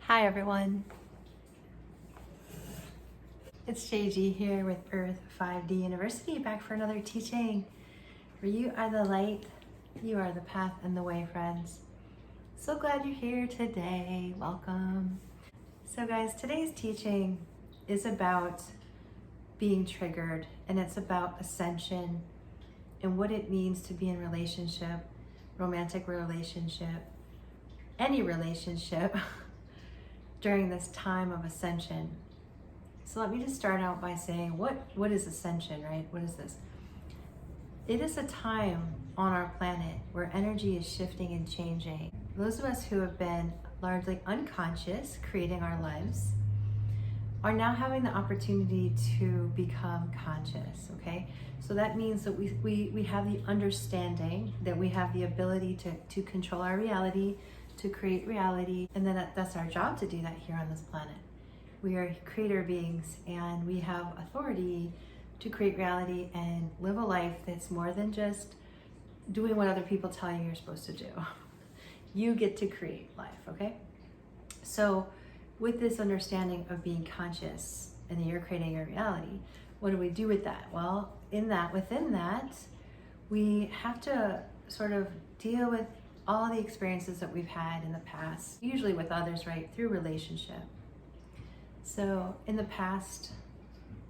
Hi everyone, it's JG here with Earth-5D University, back for another teaching where you are the light, you are the path and the way, friends. So glad you're here today. Welcome. So guys, today's teaching is about being triggered, and it's about ascension and what it means to be in relationship, romantic relationship, any relationship during this time of ascension. So let me just start out by saying, what is ascension, right? What is this? It is a time on our planet where energy is shifting and changing. Those of us who have been largely unconscious, creating our lives, are now having the opportunity to become conscious, okay? So that means that we have the understanding that we have the ability to control our reality, to create reality, and then that's our job to do that here on this planet. We are creator beings, and we have authority to create reality and live a life that's more than just doing what other people tell you you're supposed to do. You get to create life, okay? So with this understanding of being conscious and that you're creating your reality, what do we do with that? Well, within that, we have to sort of deal with all the experiences that we've had in the past, usually with others, right, through relationship. So in the past,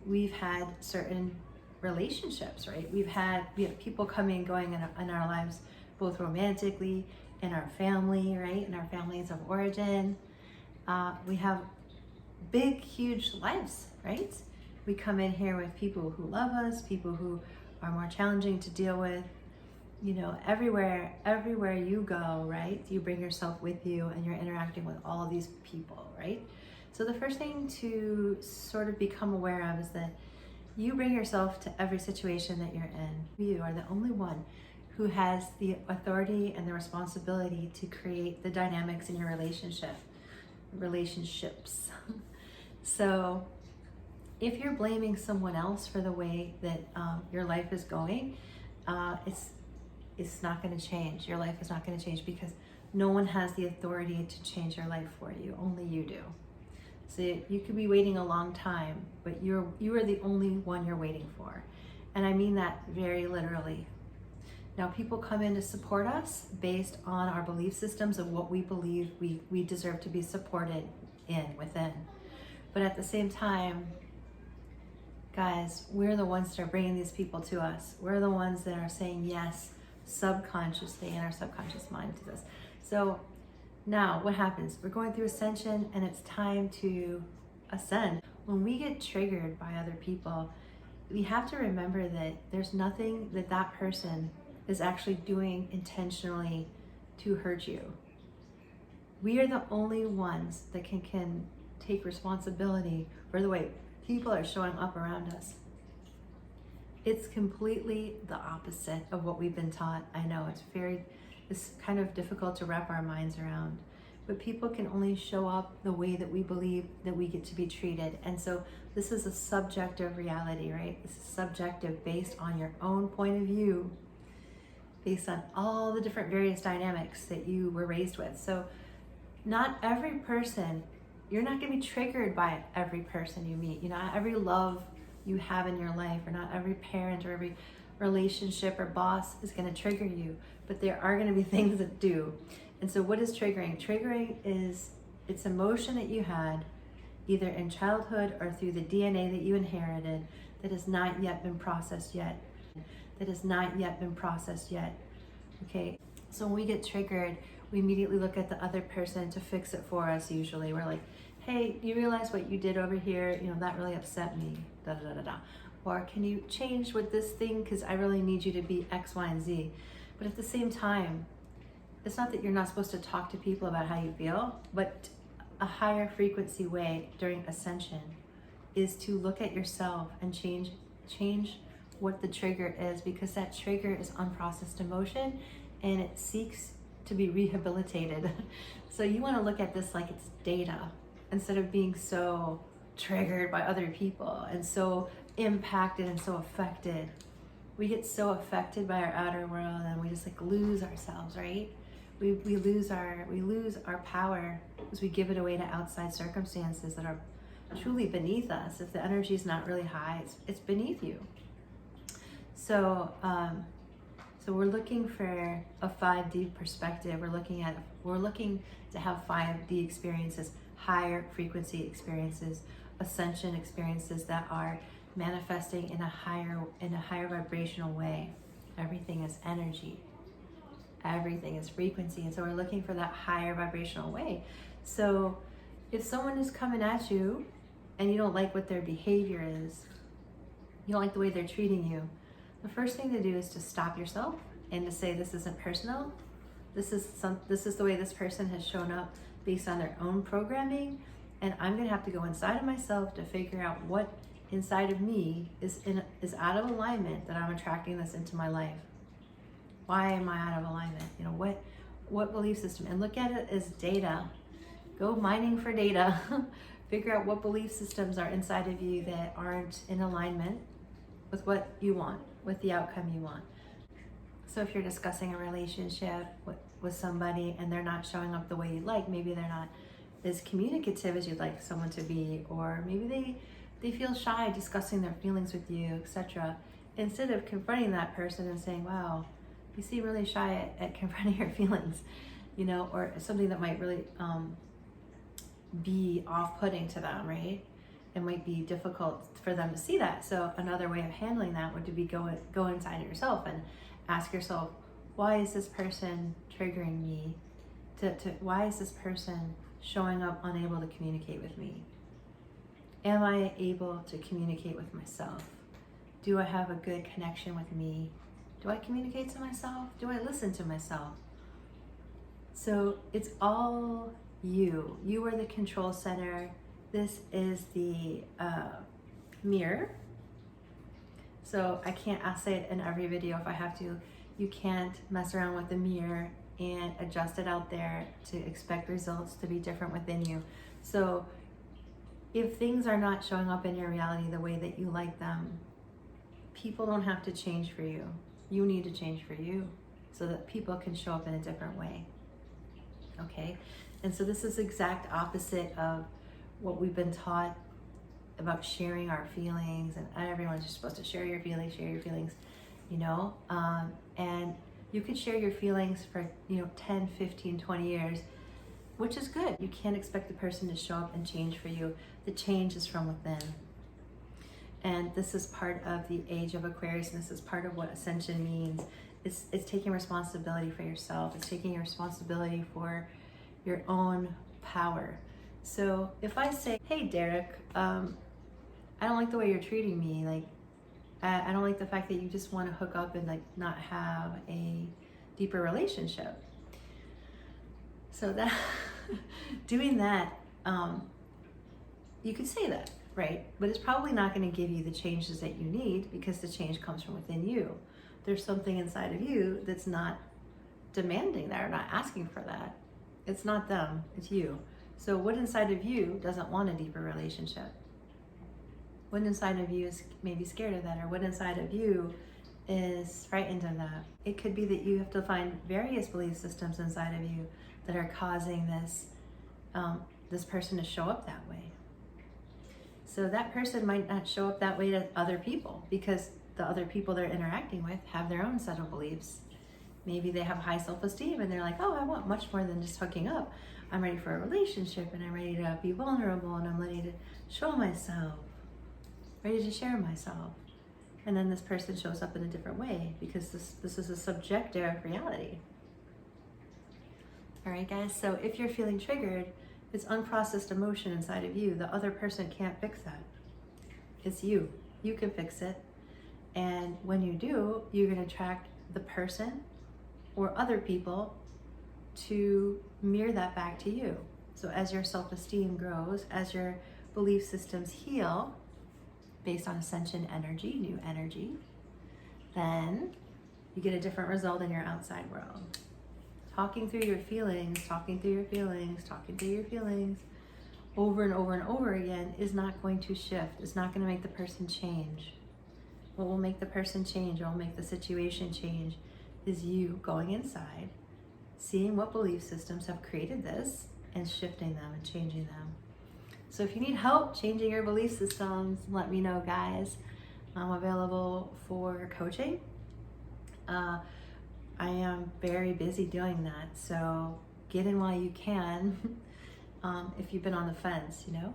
we've had certain relationships, right? We have people coming and going in our lives, both romantically, in our family, right? In our families of origin. We have big, huge lives, right? We come in here with people who love us, people who are more challenging to deal with. You know, everywhere you go, right? You bring yourself with you and you're interacting with all of these people, right? So the first thing to sort of become aware of is that you bring yourself to every situation that you're in. You are the only one who has the authority and the responsibility to create the dynamics in your relationships. So if you're blaming someone else for the way that your life is going, it's not going to change. Your life is not going to change because no one has the authority to change your life for you. Only you do. So you could be waiting a long time, but you are the only one you're waiting for. And I mean that very literally. Now, people come in to support us based on our belief systems of what we believe we deserve to be supported within. But at the same time, guys, we're the ones that are bringing these people to us. We're the ones that are saying yes subconsciously in our subconscious mind to this. So now what happens? We're going through ascension and it's time to ascend. When we get triggered by other people, we have to remember that there's nothing that person is actually doing intentionally to hurt you. We are the only ones that can take responsibility for the way people are showing up around us. It's completely the opposite of what we've been taught. I know it's kind of difficult to wrap our minds around, but people can only show up the way that we believe that we get to be treated. And so this is a subjective reality, right? This is subjective based on your own point of view, based on all the different various dynamics that you were raised with. So not every person, you're not going to be triggered by every person you meet. You know, every love you have in your life, or not every parent or every relationship or boss is going to trigger you, but there are going to be things that do. And so what is triggering? Triggering is it's emotion that you had either in childhood or through the DNA that you inherited that has not yet been processed yet. Okay, so when we get triggered, we immediately look at the other person to fix it for us. Usually we're like, hey, you realize what you did over here? You know, that really upset me, da da da da. Or can you change with this thing? Because I really need you to be X, Y, and Z. But at the same time, it's not that you're not supposed to talk to people about how you feel, but a higher frequency way during ascension is to look at yourself and change what the trigger is, because that trigger is unprocessed emotion and it seeks to be rehabilitated. So you want to look at this like it's data instead of being so triggered by other people and so impacted and so affected. We get so affected by our outer world and we just like lose ourselves, right? We lose our power as we give it away to outside circumstances that are truly beneath us. If the energy is not really high, it's beneath you. So so we're looking for a 5D perspective. We're looking to have 5D experiences, higher frequency experiences, ascension experiences that are manifesting in a higher vibrational way. Everything is energy. Everything is frequency. And so we're looking for that higher vibrational way. So if someone is coming at you and you don't like what their behavior is, you don't like the way they're treating you, the first thing to do is to stop yourself and to say, this isn't personal. This is the way this person has shown up based on their own programming. And I'm gonna have to go inside of myself to figure out what inside of me is out of alignment, that I'm attracting this into my life. Why am I out of alignment? You know, what belief system? And look at it as data. Go mining for data. Figure out what belief systems are inside of you that aren't in alignment with what you want, with the outcome you want. So if you're discussing a relationship with somebody and they're not showing up the way you'd like, maybe they're not as communicative as you'd like someone to be, or maybe they feel shy discussing their feelings with you, etc. Instead of confronting that person and saying, wow, you seem really shy at confronting your feelings, you know, or something that might really be off-putting to them, right? It might be difficult for them to see that. So another way of handling that would be go inside of yourself and ask yourself, why is this person triggering me? Why is this person showing up unable to communicate with me? Am I able to communicate with myself? Do I have a good connection with me? Do I communicate to myself? Do I listen to myself? So it's all you. You are the control center. This is the mirror. So I'll say it in every video if I have to. You can't mess around with the mirror and adjust it out there to expect results to be different within you. So if things are not showing up in your reality the way that you like them, people don't have to change for you. You need to change for you so that people can show up in a different way. Okay? And so this is exact opposite of what we've been taught about sharing our feelings, and everyone's just supposed to share your feelings, you know? And you could share your feelings for, 10, 15, 20 years, which is good. You can't expect the person to show up and change for you. The change is from within. And this is part of the age of Aquarius, and this is part of what ascension means. It's taking responsibility for yourself. It's taking responsibility for your own power. So if I say, hey, Derek, I don't like the way you're treating me. Like, I don't like the fact that you just want to hook up and like not have a deeper relationship. So that doing that, you could say that, right? But it's probably not going to give you the changes that you need, because the change comes from within you. There's something inside of you that's not demanding that or not asking for that. It's not them, it's you. So what inside of you doesn't want a deeper relationship? What inside of you is maybe scared of that, or what inside of you is frightened of that? It could be that you have to find various belief systems inside of you that are causing this person to show up that way. So that person might not show up that way to other people, because the other people they're interacting with have their own set of beliefs. Maybe they have high self-esteem and they're like, oh, I want much more than just hooking up. I'm ready for a relationship, and I'm ready to be vulnerable, and I'm ready to show myself, ready to share myself. And then this person shows up in a different way, because this is a subjective reality. All right, guys, so if you're feeling triggered, it's unprocessed emotion inside of you. The other person can't fix that. It's you. You can fix it. And when you do, you're going to attract the person or other people to mirror that back to you. So as your self-esteem grows, as your belief systems heal based on ascension energy, new energy, then you get a different result in your outside world. Talking through your feelings over and over and over again is not going to shift. It's not going to make the person change. What will make the person change, or will make the situation change, is you going inside seeing what belief systems have created this and shifting them and changing them. So if you need help changing your belief systems, let me know, guys. I'm available for coaching. I am very busy doing that, so get in while you can. If you've been on the fence, you know.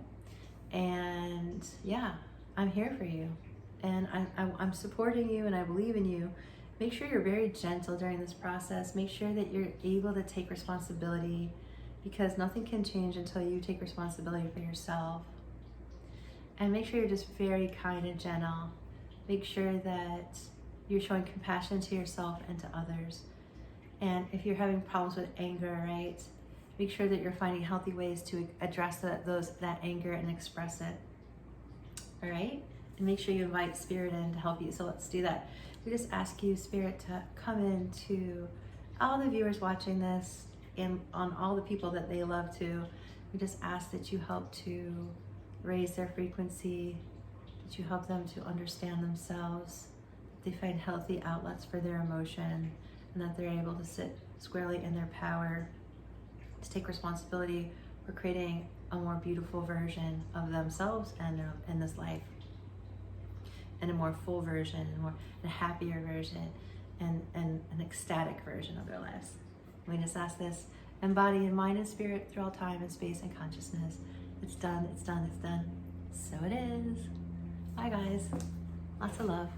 And yeah, I'm here for you, and I'm supporting you, and I believe in you. Make sure you're very gentle during this process. Make sure that you're able to take responsibility, because nothing can change until you take responsibility for yourself. And make sure you're just very kind and gentle. Make sure that you're showing compassion to yourself and to others. And if you're having problems with anger, right, make sure that you're finding healthy ways to address that anger and express it. All right? And make sure you invite Spirit in to help you. So let's do that. We just ask you, Spirit, to come into all the viewers watching this and on all the people that they love to. We just ask that you help to raise their frequency, that you help them to understand themselves, that they find healthy outlets for their emotion, and that they're able to sit squarely in their power to take responsibility for creating a more beautiful version of themselves and in this life, and a more full version, and a happier version, and an ecstatic version of their lives. We just ask this, embody in mind and spirit through all time and space and consciousness. It's done, it's done, it's done. So it is. Bye, guys. Lots of love.